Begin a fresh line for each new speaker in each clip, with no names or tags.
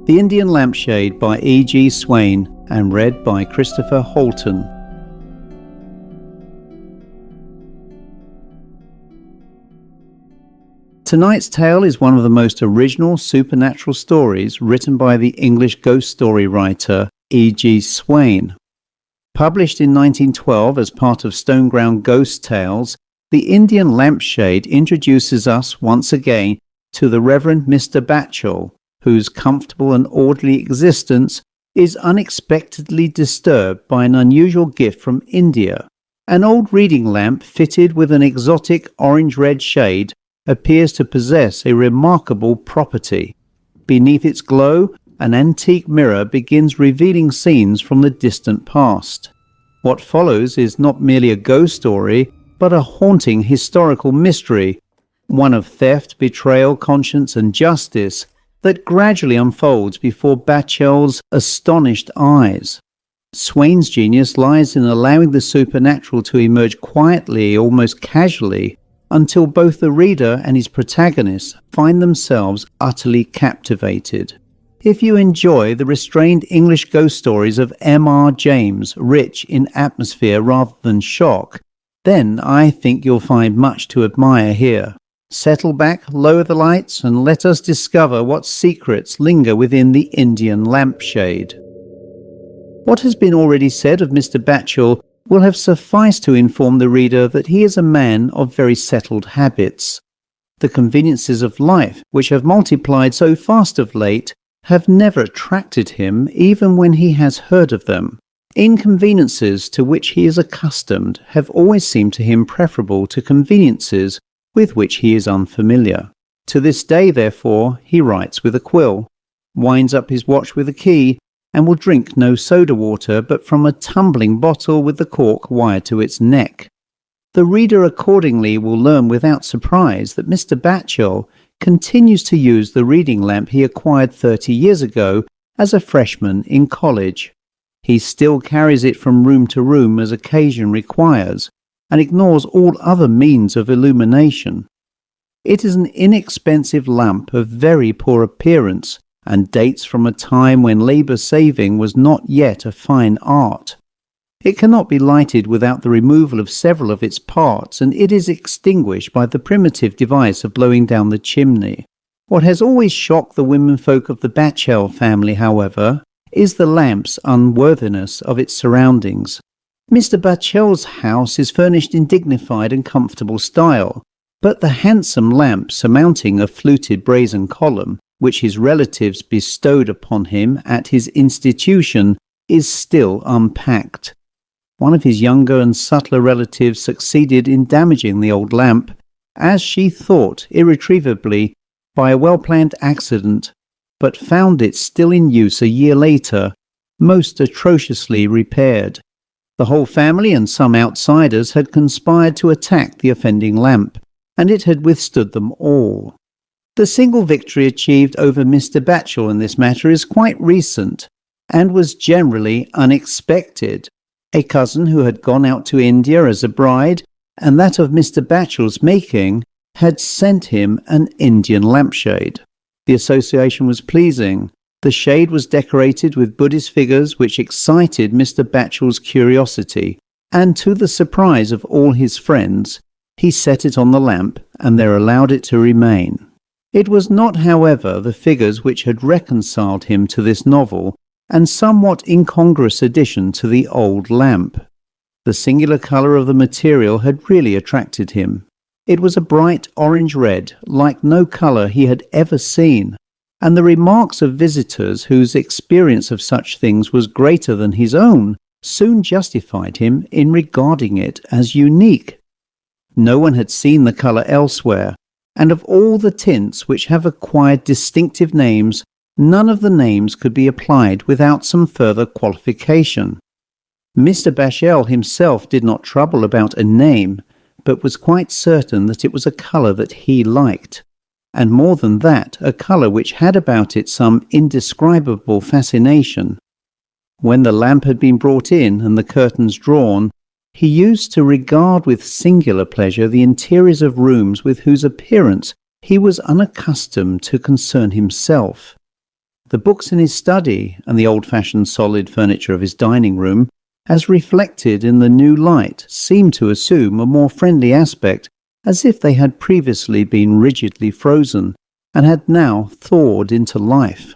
The Indian Lampshade by E.G. Swain and read by Christopher Halton. Tonight's tale is one of the most original supernatural stories written by the English ghost story writer E.G. Swain. Published in 1912 as part of Stoneground Ghost Tales, the Indian Lampshade introduces us once again to the Reverend Mr Batchel, whose comfortable and orderly existence is unexpectedly disturbed by an unusual gift from India. An old reading lamp fitted with an exotic orange-red shade appears to possess a remarkable property. Beneath its glow, an antique mirror begins revealing scenes from the distant past. What follows is not merely a ghost story, but a haunting historical mystery, one of theft, betrayal, conscience and justice, that gradually unfolds before Batchel's astonished eyes. Swain's genius lies in allowing the supernatural to emerge quietly, almost casually, until both the reader and his protagonist find themselves utterly captivated. If you enjoy the restrained English ghost stories of M.R. James, rich in atmosphere rather than shock, then I think you'll find much to admire here. Settle back, lower the lights, and let us discover what secrets linger within the Indian lampshade. What has been already said of Mr. Batchel will have sufficed to inform the reader that he is a man of very settled habits. The conveniences of life, which have multiplied so fast of late, have never attracted him even when he has heard of them. Inconveniences to which he is accustomed have always seemed to him preferable to conveniences with which he is unfamiliar. To this day, therefore, he writes with a quill, winds up his watch with a key, and will drink no soda water but from a tumbling bottle with the cork wired to its neck. The reader accordingly will learn without surprise that Mr. Batchel continues to use the reading lamp he acquired 30 years ago as a freshman in college. He still carries it from room to room as occasion requires, and ignores all other means of illumination. It is an inexpensive lamp of very poor appearance, and dates from a time when labour-saving was not yet a fine art. It cannot be lighted without the removal of several of its parts, and it is extinguished by the primitive device of blowing down the chimney. What has always shocked the womenfolk of the Batchel family, however, is the lamp's unworthiness of its surroundings. Mr. Batchel's house is furnished in dignified and comfortable style, but the handsome lamp surmounting a fluted brazen column, which his relatives bestowed upon him at his institution, is still unpacked. One of his younger and subtler relatives succeeded in damaging the old lamp, as she thought irretrievably, by a well-planned accident, but found it still in use a year later, most atrociously repaired. The whole family and some outsiders had conspired to attack the offending lamp, and it had withstood them all. The single victory achieved over Mr. Batchel in this matter is quite recent, and was generally unexpected. A cousin who had gone out to India as a bride, and that of Mr. Batchel's making, had sent him an Indian lampshade. The association was pleasing. The shade was decorated with Buddhist figures which excited Mr. Batchel's curiosity, and to the surprise of all his friends, he set it on the lamp and there allowed it to remain. It was not, however, the figures which had reconciled him to this novel and somewhat incongruous addition to the old lamp. The singular colour of the material had really attracted him. It was a bright orange-red, like no colour he had ever seen, and the remarks of visitors whose experience of such things was greater than his own soon justified him in regarding it as unique. No one had seen the colour elsewhere, and of all the tints which have acquired distinctive names, none of the names could be applied without some further qualification. Mr. Batchel himself did not trouble about a name, but was quite certain that it was a colour that he liked, and more than that, a colour which had about it some indescribable fascination. When the lamp had been brought in and the curtains drawn, he used to regard with singular pleasure the interiors of rooms with whose appearance he was unaccustomed to concern himself. the books in his study, and the old-fashioned solid furniture of his dining room, as reflected in the new light, seemed to assume a more friendly aspect, as if they had previously been rigidly frozen, and had now thawed into life.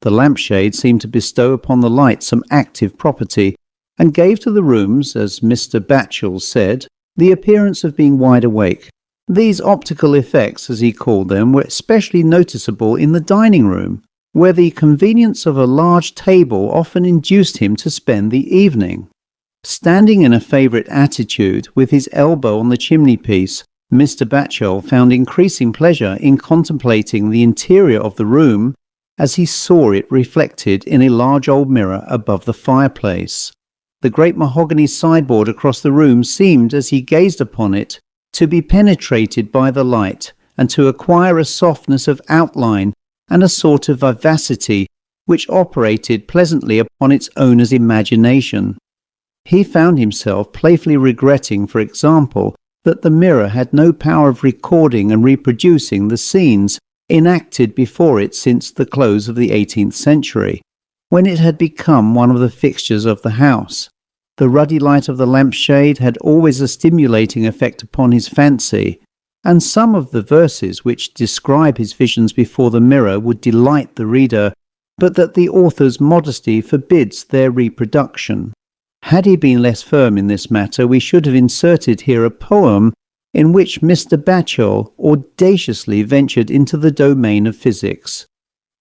The lampshade seemed to bestow upon the light some active property, and gave to the rooms, as Mr Batchel said, the appearance of being wide awake. These optical effects, as he called them, were especially noticeable in the dining room, where the convenience of a large table often induced him to spend the evening. Standing in a favourite attitude, with his elbow on the chimney-piece, Mr Batchel found increasing pleasure in contemplating the interior of the room, as he saw it reflected in a large old mirror above the fireplace. The great mahogany sideboard across the room seemed, as he gazed upon it, to be penetrated by the light, and to acquire a softness of outline and a sort of vivacity which operated pleasantly upon its owner's imagination. He found himself playfully regretting, for example, that the mirror had no power of recording and reproducing the scenes enacted before it since the close of the 18th century, when it had become one of the fixtures of the house. The ruddy light of the lampshade had always a stimulating effect upon his fancy, and some of the verses which describe his visions before the mirror would delight the reader, but that the author's modesty forbids their reproduction. Had he been less firm in this matter, we should have inserted here a poem in which Mr Batchel audaciously ventured into the domain of physics.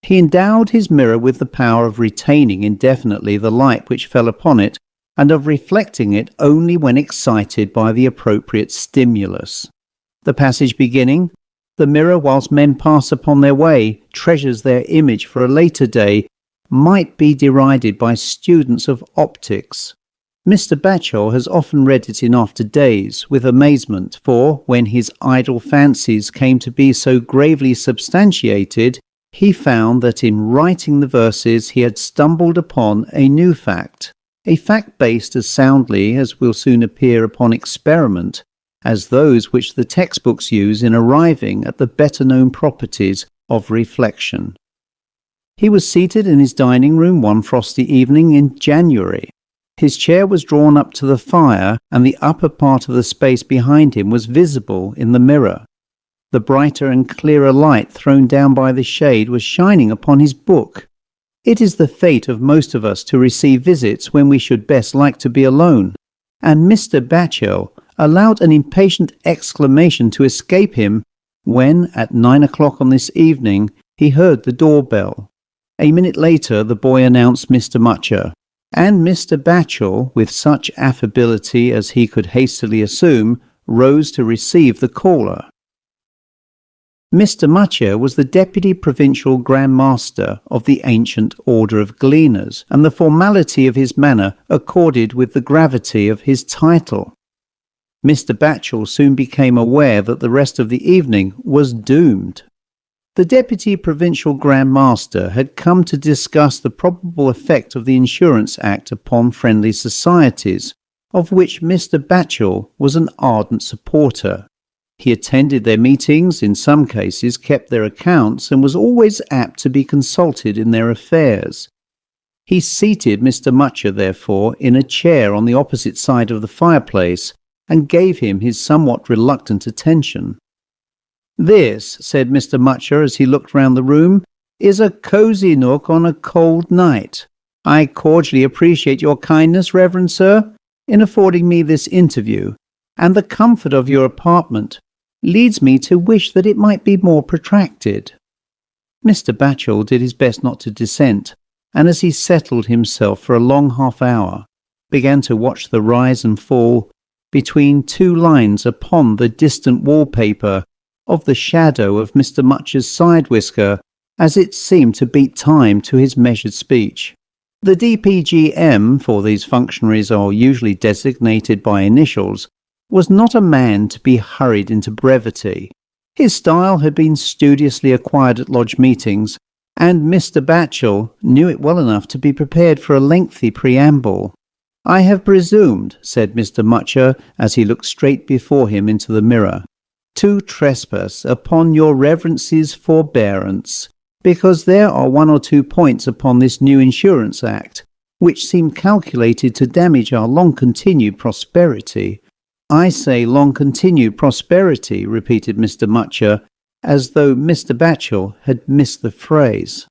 He endowed his mirror with the power of retaining indefinitely the light which fell upon it, and of reflecting it only when excited by the appropriate stimulus. The passage beginning, "The mirror, whilst men pass upon their way, treasures their image for a later day," might be derided by students of optics. Mr Batchel has often read it in after days with amazement, for when his idle fancies came to be so gravely substantiated, he found that in writing the verses he had stumbled upon a new fact, a fact based as soundly, as will soon appear upon experiment, as those which the textbooks use in arriving at the better-known properties of reflection. He was seated in his dining room one frosty evening in January. His chair was drawn up to the fire, and the upper part of the space behind him was visible in the mirror. The brighter and clearer light thrown down by the shade was shining upon his book. It is the fate of most of us to receive visits when we should best like to be alone, and Mr Batchel allowed an impatient exclamation to escape him when, at 9 o'clock on this evening, he heard the doorbell. A minute later the boy announced Mr Mutcher, and Mr Batchel, with such affability as he could hastily assume, rose to receive the caller. Mr Mutcher was the Deputy Provincial Grand Master of the ancient Order of Gleaners, and the formality of his manner accorded with the gravity of his title. Mr Batchel soon became aware that the rest of the evening was doomed. The Deputy Provincial Grand Master had come to discuss the probable effect of the Insurance Act upon friendly societies, of which Mr Batchel was an ardent supporter. He attended their meetings, in some cases kept their accounts, and was always apt to be consulted in their affairs. He seated Mr Mutcher, therefore, in a chair on the opposite side of the fireplace, and gave him his somewhat reluctant attention. "This," said Mr Mutcher as he looked round the room, "is a cosy nook on a cold night. I cordially appreciate your kindness, Reverend Sir, in affording me this interview, and the comfort of your apartment leads me to wish that it might be more protracted." Mr Batchel did his best not to dissent, and as he settled himself for a long half-hour, began to watch the rise and fall between two lines upon the distant wallpaper of the shadow of Mr Mutcher's side-whisker, as it seemed to beat time to his measured speech. The DPGM, for these functionaries are usually designated by initials, was not a man to be hurried into brevity. His style had been studiously acquired at lodge meetings, and Mr Batchel knew it well enough to be prepared for a lengthy preamble. "I have presumed," said Mr Mutcher, as he looked straight before him into the mirror, "to trespass upon your reverence's forbearance because there are one or two points upon this new Insurance Act which seem calculated to damage our long-continued prosperity." "I say long-continued prosperity," repeated Mr. Mutcher, as though Mr. Batchel had missed the phrase.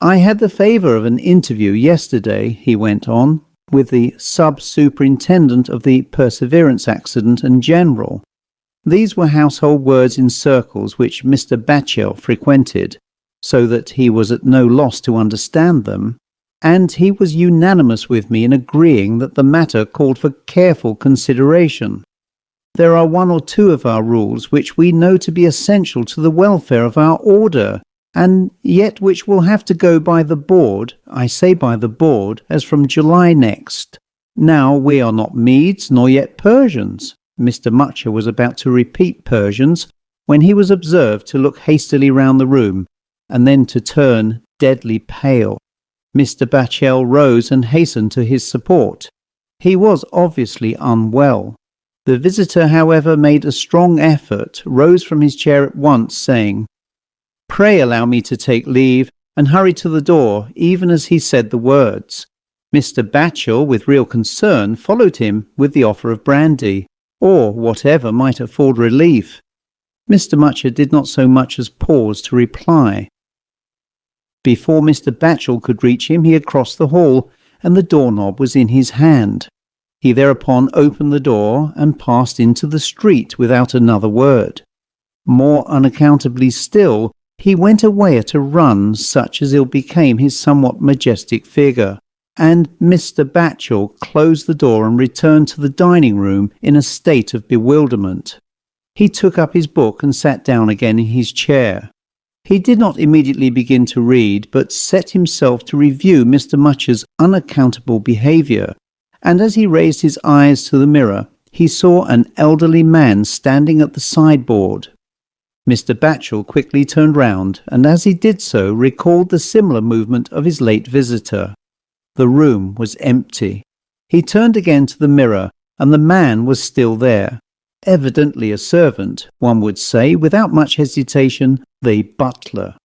"I had the favour of an interview yesterday," he went on, "with the sub-superintendent of the Perseverance accident and general." These were household words in circles which Mr. Batchel frequented, so that he was at no loss to understand them, and he was unanimous with me in agreeing that the matter called for careful consideration. "There are one or two of our rules which we know to be essential to the welfare of our order, and yet which will have to go by the board, I say by the board, as from July next. Now we are not Medes nor yet Persians." Mr. Mutcher was about to repeat Persians, when he was observed to look hastily round the room, and then to turn deadly pale. Mr. Batchel rose and hastened to his support. He was obviously unwell. The visitor, however, made a strong effort, rose from his chair at once, saying, "Pray allow me to take leave," and hurried to the door, even as he said the words. Mr. Batchel, with real concern, followed him with the offer of brandy, or whatever might afford relief. Mr. Mutcher did not so much as pause to reply. Before Mr. Batchel could reach him, he had crossed the hall, and the doorknob was in his hand. He thereupon opened the door and passed into the street without another word. More unaccountably still, he went away at a run such as ill became his somewhat majestic figure, and Mr. Batchel closed the door and returned to the dining room in a state of bewilderment. He took up his book and sat down again in his chair. He did not immediately begin to read, but set himself to review Mr. Mutcher's unaccountable behaviour, and as he raised his eyes to the mirror, he saw an elderly man standing at the sideboard. Mr. Batchel quickly turned round, and as he did so recalled the similar movement of his late visitor. The room was empty. He turned again to the mirror, and the man was still there. Evidently a servant, one would say, without much hesitation, the butler.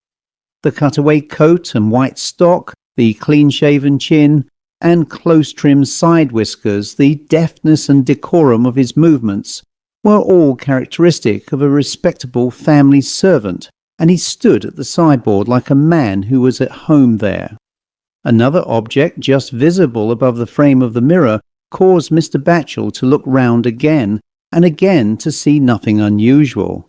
The cutaway coat and white stock, the clean-shaven chin, and close-trimmed side whiskers, the deftness and decorum of his movements, were all characteristic of a respectable family servant, and he stood at the sideboard like a man who was at home there. Another object just visible above the frame of the mirror caused Mr. Batchel to look round again, and again to see nothing unusual.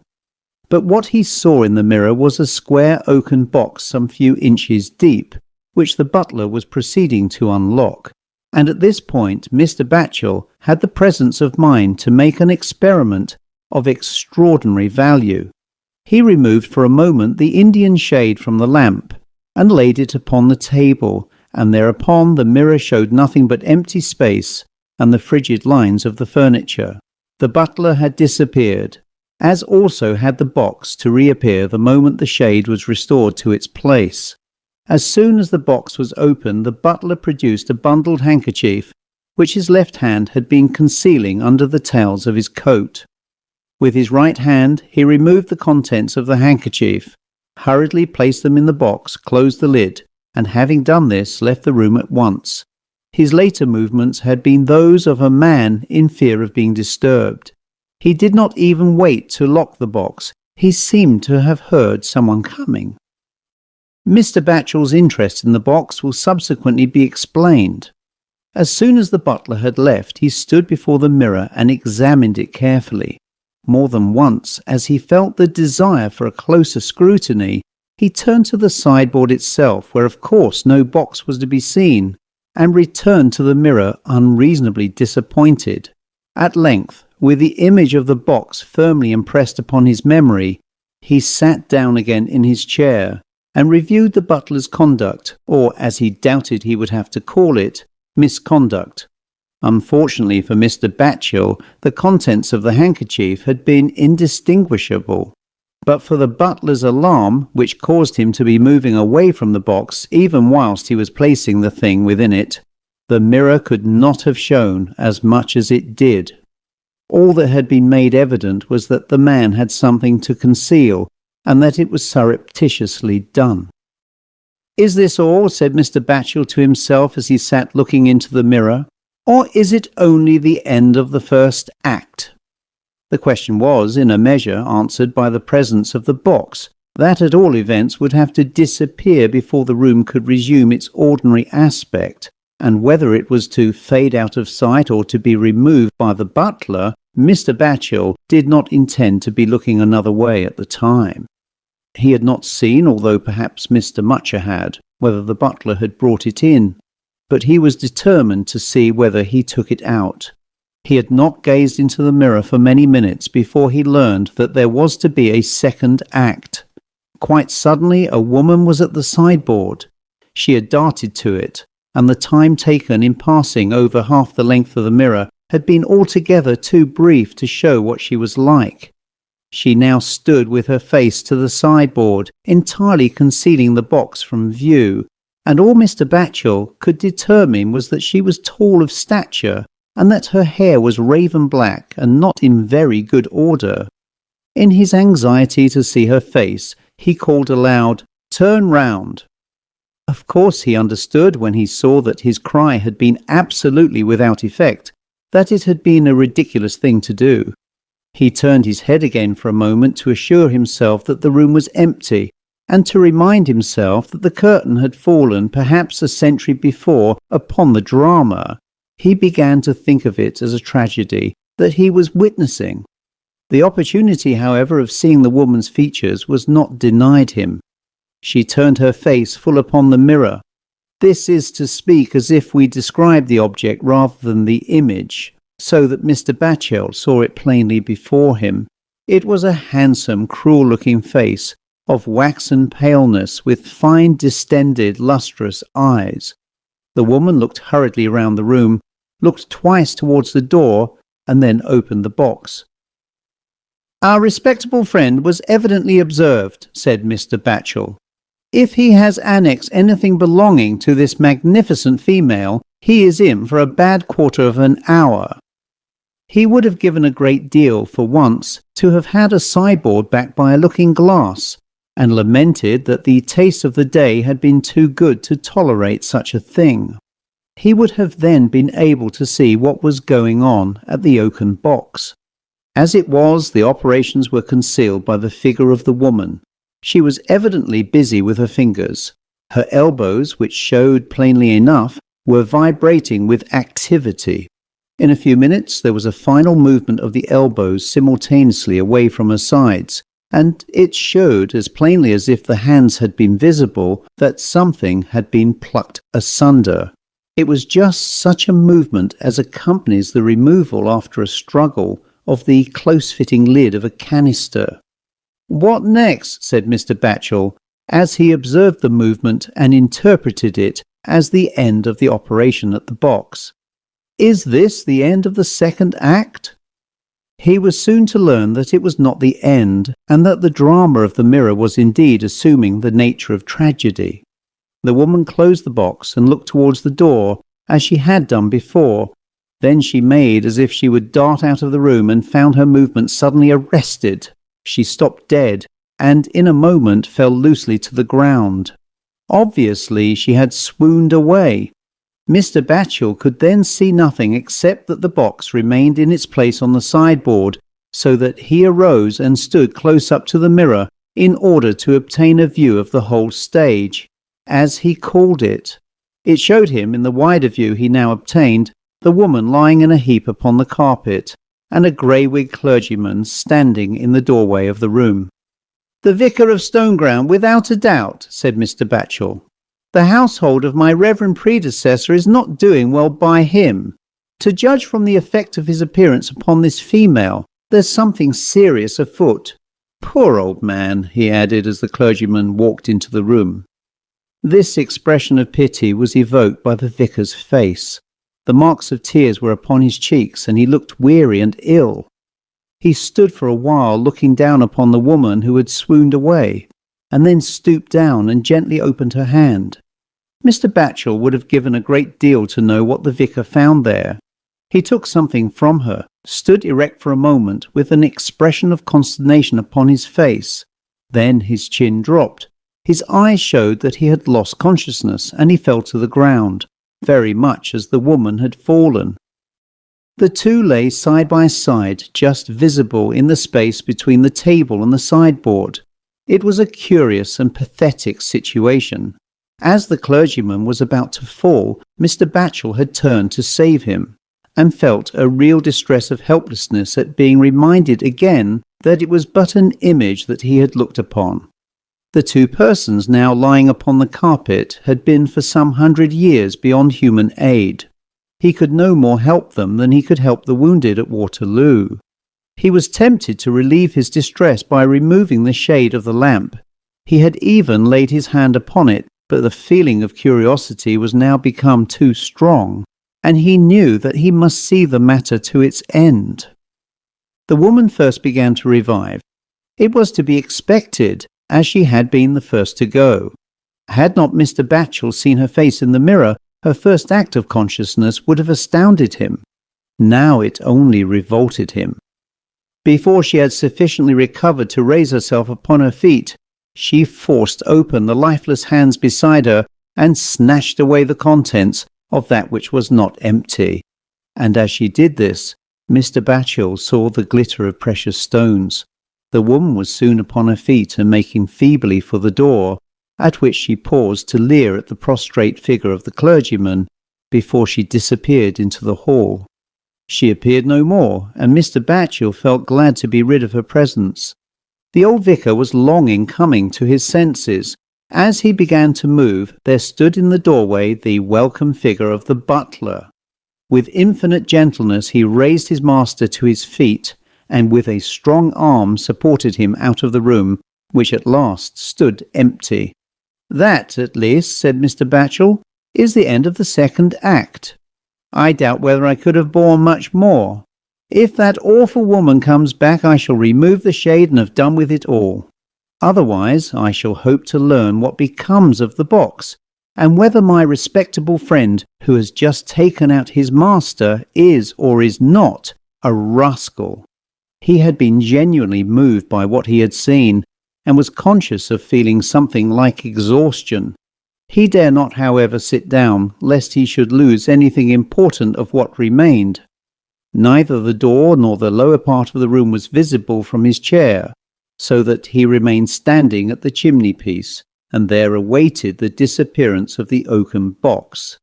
But what he saw in the mirror was a square oaken box some few inches deep, which the butler was proceeding to unlock, and at this point Mr. Batchel had the presence of mind to make an experiment of extraordinary value. He removed for a moment the Indian shade from the lamp, and laid it upon the table, and thereupon the mirror showed nothing but empty space and the frigid lines of the furniture. The butler had disappeared, as also had the box, to reappear the moment the shade was restored to its place. As soon as the box was opened, the butler produced a bundled handkerchief, which his left hand had been concealing under the tails of his coat. With his right hand he removed the contents of the handkerchief, hurriedly placed them in the box, closed the lid, and having done this, left the room at once. His later movements had been those of a man in fear of being disturbed. He did not even wait to lock the box. He seemed to have heard someone coming. Mr. Batchel's interest in the box will subsequently be explained. As soon as the butler had left, he stood before the mirror and examined it carefully. More than once, as he felt the desire for a closer scrutiny, he turned to the sideboard itself, where of course no box was to be seen, and returned to the mirror unreasonably disappointed. At length, with the image of the box firmly impressed upon his memory, he sat down again in his chair, and reviewed the butler's conduct, or, as he doubted he would have to call it, misconduct. Unfortunately for Mr. Batchel, the contents of the handkerchief had been indistinguishable. But for the butler's alarm, which caused him to be moving away from the box even whilst he was placing the thing within it, the mirror could not have shown as much as it did. All that had been made evident was that the man had something to conceal, and that it was surreptitiously done. "Is this all?" said Mr. Batchel to himself as he sat looking into the mirror. "Or is it only the end of the first act?" The question was, in a measure, answered by the presence of the box. That at all events would have to disappear before the room could resume its ordinary aspect, and whether it was to fade out of sight or to be removed by the butler, Mr. Batchel did not intend to be looking another way at the time. He had not seen, although perhaps Mr. Mutcher had, whether the butler had brought it in, but he was determined to see whether he took it out. He had not gazed into the mirror for many minutes before he learned that there was to be a second act. Quite suddenly a woman was at the sideboard. She had darted to it, and the time taken in passing over half the length of the mirror had been altogether too brief to show what she was like. She now stood with her face to the sideboard, entirely concealing the box from view, and all Mr. Batchel could determine was that she was tall of stature, and that her hair was raven black and not in very good order. In his anxiety to see her face, he called aloud, "Turn round." Of course he understood, when he saw that his cry had been absolutely without effect, that it had been a ridiculous thing to do. He turned his head again for a moment to assure himself that the room was empty, and to remind himself that the curtain had fallen perhaps a century before upon the drama. He began to think of it as a tragedy that he was witnessing. The opportunity, however, of seeing the woman's features was not denied him. She turned her face full upon the mirror. This is to speak as if we described the object rather than the image, so that Mr. Batchel saw it plainly before him. It was a handsome, cruel-looking face, of waxen paleness, with fine, distended, lustrous eyes. The woman looked hurriedly round the room, looked twice towards the door, and then opened the box. "Our respectable friend was evidently observed," said Mr. Batchel. "If he has annexed anything belonging to this magnificent female, he is in for a bad quarter of an hour." He would have given a great deal, for once, to have had a sideboard backed by a looking-glass, and lamented that the taste of the day had been too good to tolerate such a thing. He would have then been able to see what was going on at the oaken box. As it was, the operations were concealed by the figure of the woman. She was evidently busy with her fingers. Her elbows, which showed plainly enough, were vibrating with activity. In a few minutes there was a final movement of the elbows simultaneously away from her sides, and it showed as plainly as if the hands had been visible that something had been plucked asunder. It was just such a movement as accompanies the removal after a struggle of the close-fitting lid of a canister. "What next?" said Mr. Batchel, as he observed the movement and interpreted it as the end of the operation at the box. "Is this the end of the second act?" He was soon to learn that it was not the end, and that the drama of the mirror was indeed assuming the nature of tragedy. The woman closed the box and looked towards the door, as she had done before. Then she made as if she would dart out of the room, and found her movement suddenly arrested. She stopped dead, and in a moment fell loosely to the ground. Obviously she had swooned away. Mr. Batchel could then see nothing except that the box remained in its place on the sideboard, so that he arose and stood close up to the mirror in order to obtain a view of the whole stage, as he called it. It showed him, in the wider view he now obtained, the woman lying in a heap upon the carpet, and a grey-wigged clergyman standing in the doorway of the room. "The Vicar of Stoneground, without a doubt," said Mr. Batchel. "The household of my reverend predecessor is not doing well by him. To judge from the effect of his appearance upon this female, there's something serious afoot. Poor old man," he added as the clergyman walked into the room. This expression of pity was evoked by the vicar's face. The marks of tears were upon his cheeks, and he looked weary and ill. He stood for a while looking down upon the woman who had swooned away, and then stooped down and gently opened her hand. Mr. Batchel would have given a great deal to know what the vicar found there. He took something from her, stood erect for a moment with an expression of consternation upon his face. Then his chin dropped, His eyes showed that he had lost consciousness, and he fell to the ground, very much as the woman had fallen. The two lay side by side, just visible in the space between the table and the sideboard. It was a curious and pathetic situation. As the clergyman was about to fall, Mr. Batchel had turned to save him, and felt a real distress of helplessness at being reminded again that it was but an image that he had looked upon. The two persons now lying upon the carpet had been for some 100 years beyond human aid. He could no more help them than he could help the wounded at Waterloo. He was tempted to relieve his distress by removing the shade of the lamp. He had even laid his hand upon it, but the feeling of curiosity was now become too strong, and he knew that he must see the matter to its end. The woman first began to revive. It was to be expected, as she had been the first to go. Had not Mr. Batchel seen her face in the mirror, her first act of consciousness would have astounded him. Now it only revolted him. Before she had sufficiently recovered to raise herself upon her feet, she forced open the lifeless hands beside her and snatched away the contents of that which was not empty. And as she did this, Mr. Batchel saw the glitter of precious stones. The woman was soon upon her feet and making feebly for the door, at which she paused to leer at the prostrate figure of the clergyman before she disappeared into the hall. She appeared no more, and Mr. Batchel felt glad to be rid of her presence. The old vicar was long in coming to his senses. As he began to move, there stood in the doorway the welcome figure of the butler. With infinite gentleness he raised his master to his feet, and with a strong arm supported him out of the room, which at last stood empty. "That, at least," said Mr. Batchel, "is the end of the second act. I doubt whether I could have borne much more. If that awful woman comes back, I shall remove the shade and have done with it all. Otherwise, I shall hope to learn what becomes of the box, and whether my respectable friend, who has just taken out his master, is or is not a rascal." He had been genuinely moved by what he had seen, and was conscious of feeling something like exhaustion. He dare not, however, sit down, lest he should lose anything important of what remained. Neither the door nor the lower part of the room was visible from his chair, so that he remained standing at the chimney-piece, and there awaited the disappearance of the oaken box.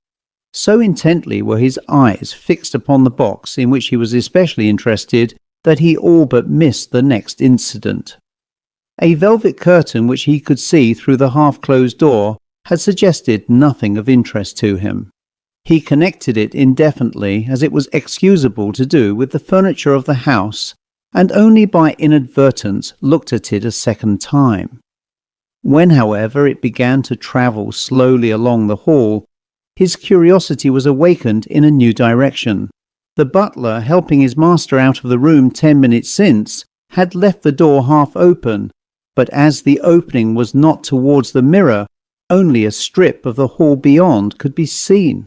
So intently were his eyes fixed upon the box, in which he was especially interested, that he all but missed the next incident. A velvet curtain which he could see through the half-closed door had suggested nothing of interest to him. He connected it indefinitely, as it was excusable to do, with the furniture of the house, and only by inadvertence looked at it a second time. When, however, it began to travel slowly along the hall, his curiosity was awakened in a new direction. The butler, helping his master out of the room 10 minutes since, had left the door half open, but as the opening was not towards the mirror, only a strip of the hall beyond could be seen.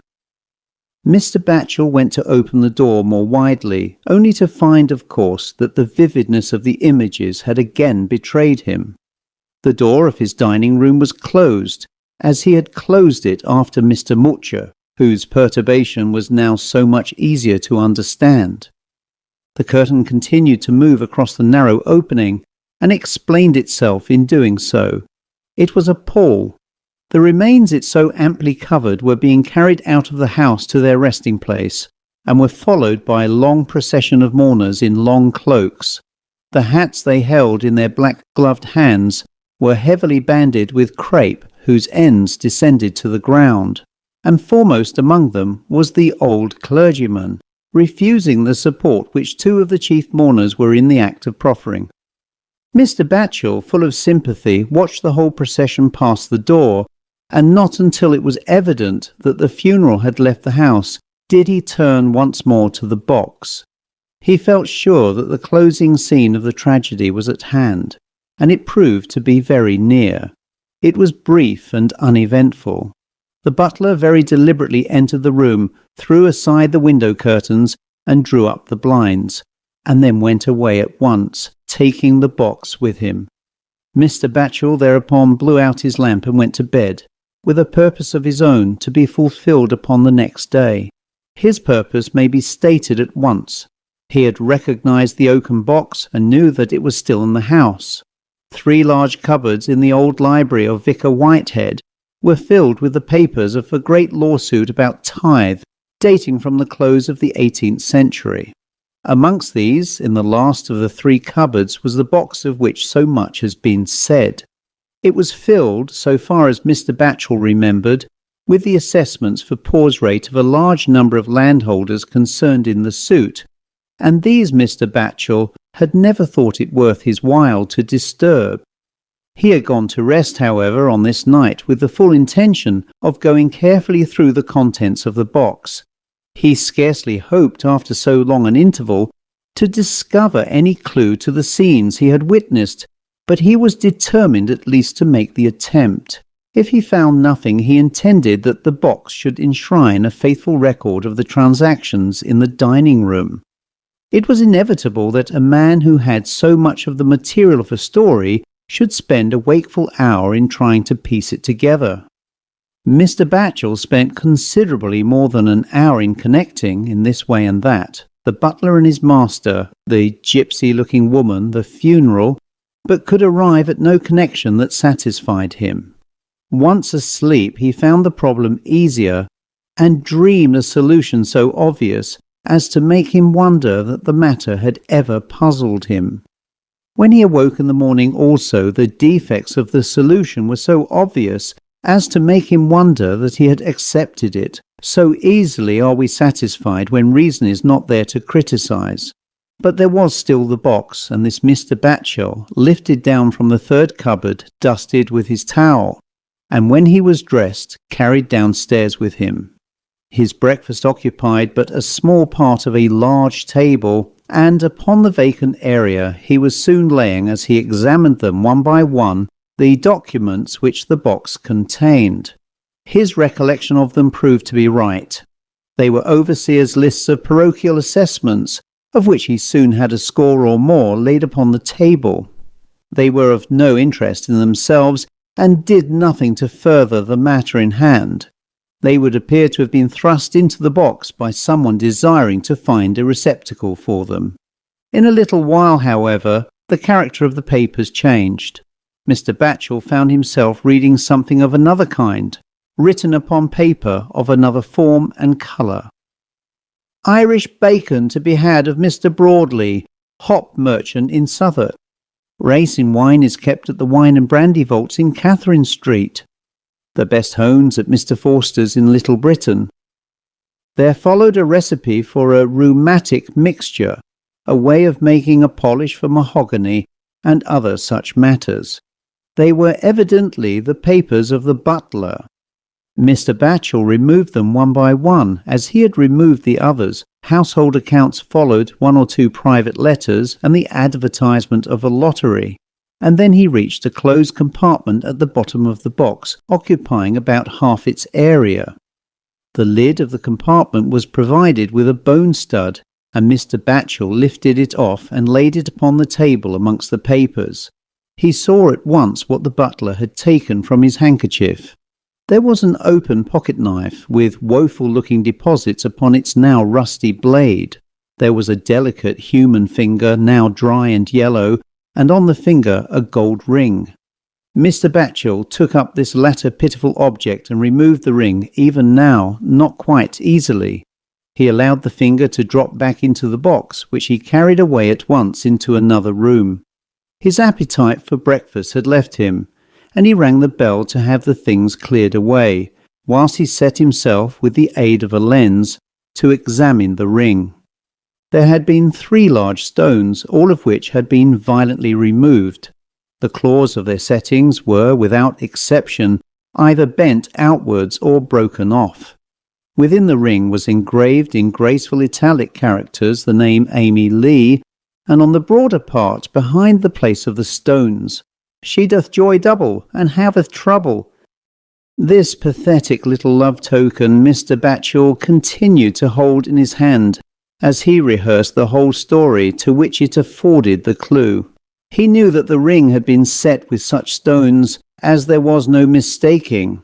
Mr. Batchel went to open the door more widely, only to find, of course, that the vividness of the images had again betrayed him. The door of his dining room was closed, as he had closed it after Mr. Mutcher, whose perturbation was now so much easier to understand. The curtain continued to move across the narrow opening, and explained itself in doing so. It was a pall. The remains it so amply covered were being carried out of the house to their resting place, and were followed by a long procession of mourners in long cloaks. The hats they held in their black-gloved hands were heavily banded with crape, whose ends descended to the ground, and foremost among them was the old clergyman, refusing the support which two of the chief mourners were in the act of proffering. Mr. Batchel, full of sympathy, watched the whole procession pass the door, and not until it was evident that the funeral had left the house did he turn once more to the box. He felt sure that the closing scene of the tragedy was at hand, and it proved to be very near. It was brief and uneventful. The butler very deliberately entered the room, threw aside the window curtains, and drew up the blinds, and then went away at once, taking the box with him. Mr. Batchel thereupon blew out his lamp and went to bed, with a purpose of his own to be fulfilled upon the next day. His purpose may be stated at once. He had recognised the oaken box and knew that it was still in the house. 3 large cupboards in the old library of Vicar Whitehead were filled with the papers of a great lawsuit about tithe, dating from the close of the 18th century. Amongst these, in the last of the 3 cupboards, was the box of which so much has been said. It was filled, so far as Mr. Batchel remembered, with the assessments for pause rate of a large number of landholders concerned in the suit, and these Mr. Batchel had never thought it worth his while to disturb. He had gone to rest, however, on this night with the full intention of going carefully through the contents of the box. He scarcely hoped, after so long an interval, to discover any clue to the scenes he had witnessed, but he was determined at least to make the attempt. If he found nothing, he intended that the box should enshrine a faithful record of the transactions in the dining room. It was inevitable that a man who had so much of the material of a story should spend a wakeful hour in trying to piece it together. Mr. Batchel spent considerably more than an hour in connecting, in this way and that, the butler and his master, the gypsy-looking woman, the funeral, but could arrive at no connection that satisfied him. Once asleep, he found the problem easier and dreamed a solution so obvious as to make him wonder that the matter had ever puzzled him. When he awoke in the morning also, the defects of the solution were so obvious as to make him wonder that he had accepted it. So easily are we satisfied when reason is not there to criticize. But there was still the box, and this Mr. Batchel lifted down from the 3rd cupboard, dusted with his towel, and when he was dressed, carried downstairs with him. His breakfast occupied but a small part of a large table, and upon the vacant area he was soon laying, as he examined them one by one, the documents which the box contained. His recollection of them proved to be right. They were overseers' lists of parochial assessments, of which he soon had a score or more laid upon the table. They were of no interest in themselves, and did nothing to further the matter in hand. They would appear to have been thrust into the box by someone desiring to find a receptacle for them. In a little while, however, the character of the papers changed. Mr. Batchel found himself reading something of another kind, written upon paper of another form and colour. Irish bacon to be had of Mr. Broadley, hop merchant in Southwark. Racing wine is kept at the wine and brandy vaults in Catherine Street. The best hones at Mr. Forster's in Little Britain. There followed a recipe for a rheumatic mixture, a way of making a polish for mahogany, and other such matters. They were evidently the papers of the butler. Mr. Batchel removed them one by one, as he had removed the others. Household accounts followed, 1 or 2 private letters, and the advertisement of a lottery. And then he reached a closed compartment at the bottom of the box, occupying about half its area. The lid of the compartment was provided with a bone stud, and Mr. Batchel lifted it off and laid it upon the table amongst the papers. He saw at once what the butler had taken from his handkerchief. There was an open pocket-knife with woeful-looking deposits upon its now rusty blade. There was a delicate human finger, now dry and yellow, and on the finger a gold ring. Mr. Batchel took up this latter pitiful object and removed the ring, even now not quite easily. He allowed the finger to drop back into the box, which he carried away at once into another room. His appetite for breakfast had left him, and he rang the bell to have the things cleared away, whilst he set himself, with the aid of a lens, to examine the ring. There had been 3 large stones, all of which had been violently removed. The claws of their settings were, without exception, either bent outwards or broken off. Within the ring was engraved in graceful italic characters the name Amy Lee, and on the broader part, behind the place of the stones, "She doth joy double, and haveth trouble." This pathetic little love token Mr. Batchel continued to hold in his hand, as he rehearsed the whole story to which it afforded the clue. He knew that the ring had been set with such stones as there was no mistaking.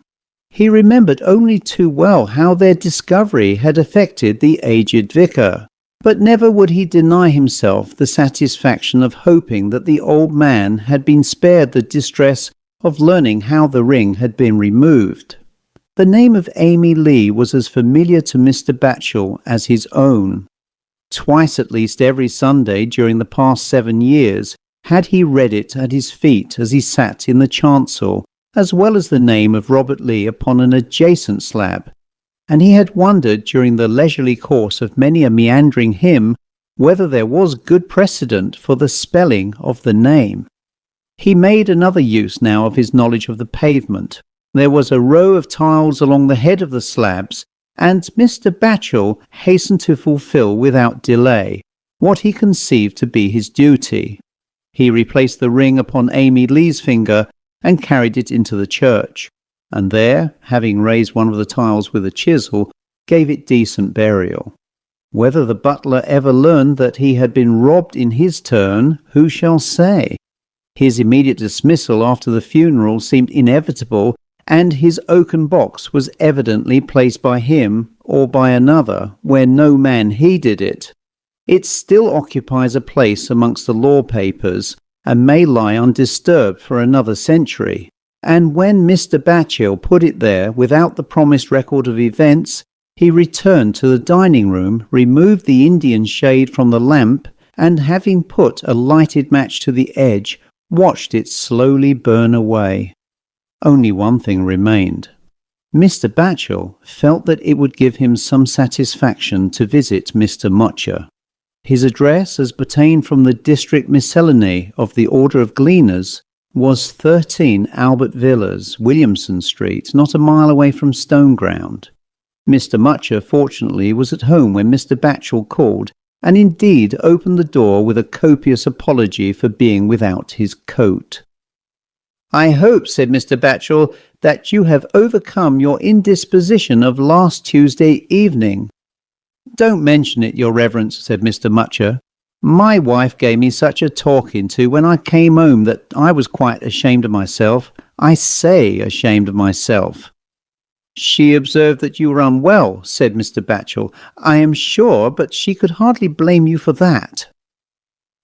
He remembered only too well how their discovery had affected the aged vicar, but never would he deny himself the satisfaction of hoping that the old man had been spared the distress of learning how the ring had been removed. The name of Amy Lee was as familiar to Mr. Batchel as his own. Twice at least every Sunday during the past 7 years had he read it at his feet as he sat in the chancel, as well as the name of Robert Lee upon an adjacent slab, and he had wondered during the leisurely course of many a meandering hymn whether there was good precedent for the spelling of the name. He made another use now of his knowledge of the pavement. There was a row of tiles along the head of the slabs, and Mr. Batchel hastened to fulfil without delay what he conceived to be his duty. He replaced the ring upon Amy Lee's finger and carried it into the church, and there, having raised one of the tiles with a chisel, gave it decent burial. Whether the butler ever learned that he had been robbed in his turn, who shall say? His immediate dismissal after the funeral seemed inevitable, and his oaken box was evidently placed by him or by another where no man heeded it. It still occupies a place amongst the law papers, and may lie undisturbed for another century, and when Mr. Batchel put it there without the promised record of events, he returned to the dining room, removed the Indian shade from the lamp, and having put a lighted match to the edge, watched it slowly burn away. Only one thing remained. Mr. Batchel felt that it would give him some satisfaction to visit Mr. Mutcher. His address, as pertained from the district miscellany of the Order of Gleaners, was 13 Albert Villas, Williamson Street, not a mile away from Stoneground. Mr. Mutcher, fortunately, was at home when Mr. Batchel called, and indeed opened the door with a copious apology for being without his coat. "I hope," said Mr. Batchel, "that you have overcome your indisposition of last Tuesday evening." "Don't mention it, your reverence," said Mr. Mutcher. "My wife gave me such a talking to when I came home that I was quite ashamed of myself. I say ashamed of myself." "She observed that you were unwell," said Mr. Batchel. "I am sure, but she could hardly blame you for that."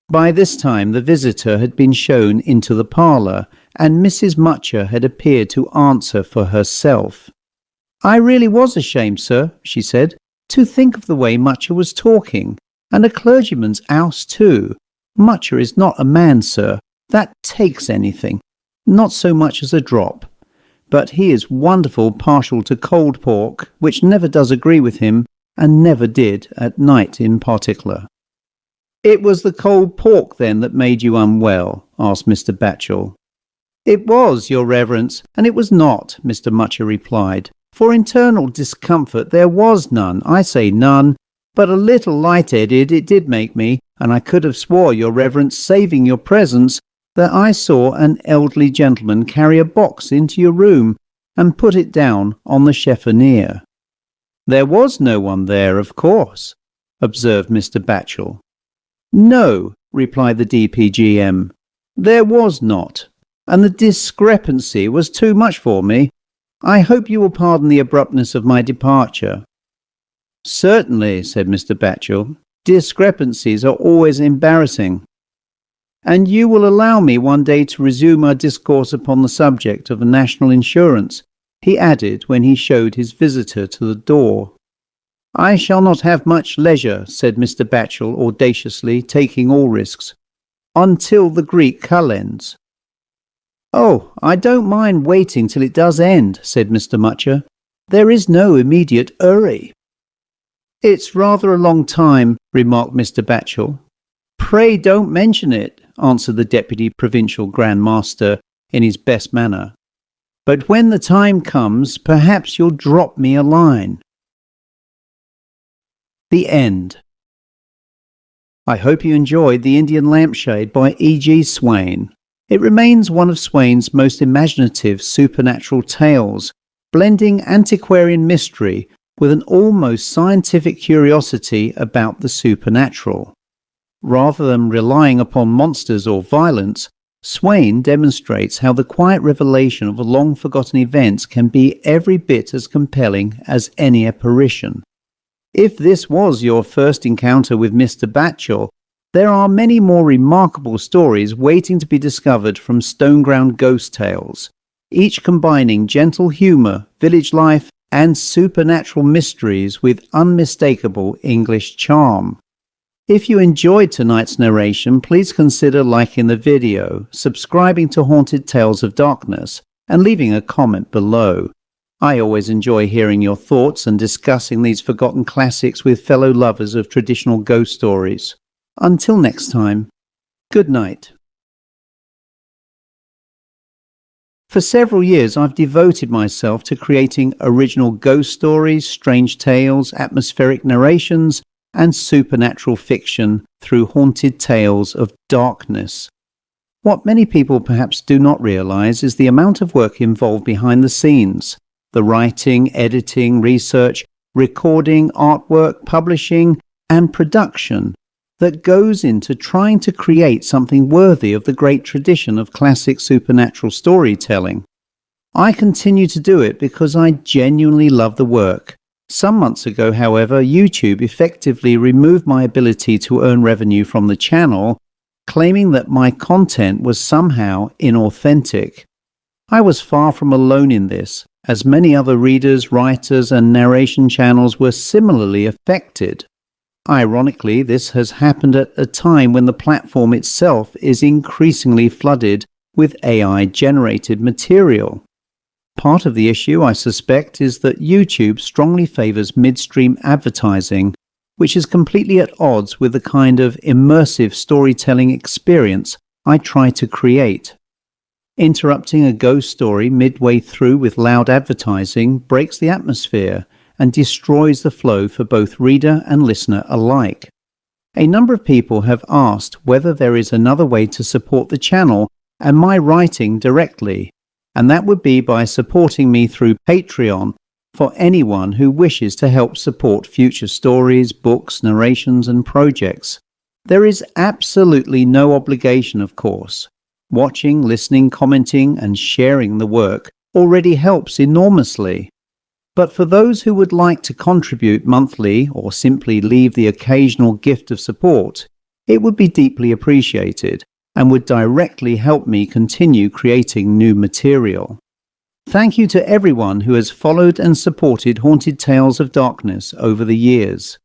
By this time the visitor had been shown into the parlour, and Mrs. Mutcher had appeared to answer for herself. "I really was ashamed, sir," she said, "to think of the way Mutcher was talking, and a clergyman's house too. Mutcher is not a man, sir, that takes anything, not so much as a drop. But he is wonderful partial to cold pork, which never does agree with him, and never did at night in particular." "It was the cold pork, then, that made you unwell?" asked Mr. Batchel. "It was, your reverence, and it was not," Mr. Mutcher replied. "For internal discomfort there was none, I say none, but a little light-headed it did make me, and I could have swore, your reverence, saving your presence, that I saw an elderly gentleman carry a box into your room and put it down on the chiffonier." "There was no one there, of course," observed Mr. Batchel. "No," replied the DPGM, "there was not, and the discrepancy was too much for me. I hope you will pardon the abruptness of my departure." "Certainly," said Mr. Batchel. "Discrepancies are always embarrassing. And you will allow me one day to resume our discourse upon the subject of national insurance," he added when he showed his visitor to the door. "I shall not have much leisure," said Mr. Batchel audaciously, taking all risks, "until the Greek kalends." "Oh, I don't mind waiting till it does end," said Mr. Mutcher. "There is no immediate hurry." "It's rather a long time," remarked Mr. Batchel. "Pray don't mention it," answered the Deputy Provincial Grand Master in his best manner. "But when the time comes, perhaps you'll drop me a line." The End. I hope you enjoyed The Indian Lampshade by E.G. Swain. It remains one of Swain's most imaginative supernatural tales, blending antiquarian mystery with an almost scientific curiosity about the supernatural. Rather than relying upon monsters or violence, Swain demonstrates how the quiet revelation of long-forgotten events can be every bit as compelling as any apparition. If this was your first encounter with Mr Batchel, there are many more remarkable stories waiting to be discovered from Stoneground Ghost Tales, each combining gentle humour, village life, and supernatural mysteries with unmistakable English charm. If you enjoyed tonight's narration, please consider liking the video, subscribing to Haunted Tales of Darkness, and leaving a comment below. I always enjoy hearing your thoughts and discussing these forgotten classics with fellow lovers of traditional ghost stories. Until next time, good night. For several years, I've devoted myself to creating original ghost stories, strange tales, atmospheric narrations, and supernatural fiction through Haunted Tales of Darkness. What many people perhaps do not realize is the amount of work involved behind the scenes. The writing, editing, research, recording, artwork, publishing, and production that goes into trying to create something worthy of the great tradition of classic supernatural storytelling. I continue to do it because I genuinely love the work. Some months ago, however, YouTube effectively removed my ability to earn revenue from the channel, claiming that my content was somehow inauthentic. I was far from alone in this, as many other readers, writers, and narration channels were similarly affected. Ironically, this has happened at a time when the platform itself is increasingly flooded with AI-generated material. Part of the issue, I suspect, is that YouTube strongly favours midstream advertising, which is completely at odds with the kind of immersive storytelling experience I try to create. Interrupting a ghost story midway through with loud advertising breaks the atmosphere and destroys the flow for both reader and listener alike. A number of people have asked whether there is another way to support the channel and my writing directly, and that would be by supporting me through Patreon for anyone who wishes to help support future stories, books, narrations, and projects. There is absolutely no obligation, of course. Watching, listening, commenting, and sharing the work already helps enormously. But for those who would like to contribute monthly or simply leave the occasional gift of support, it would be deeply appreciated and would directly help me continue creating new material. Thank you to everyone who has followed and supported Haunted Tales of Darkness over the years.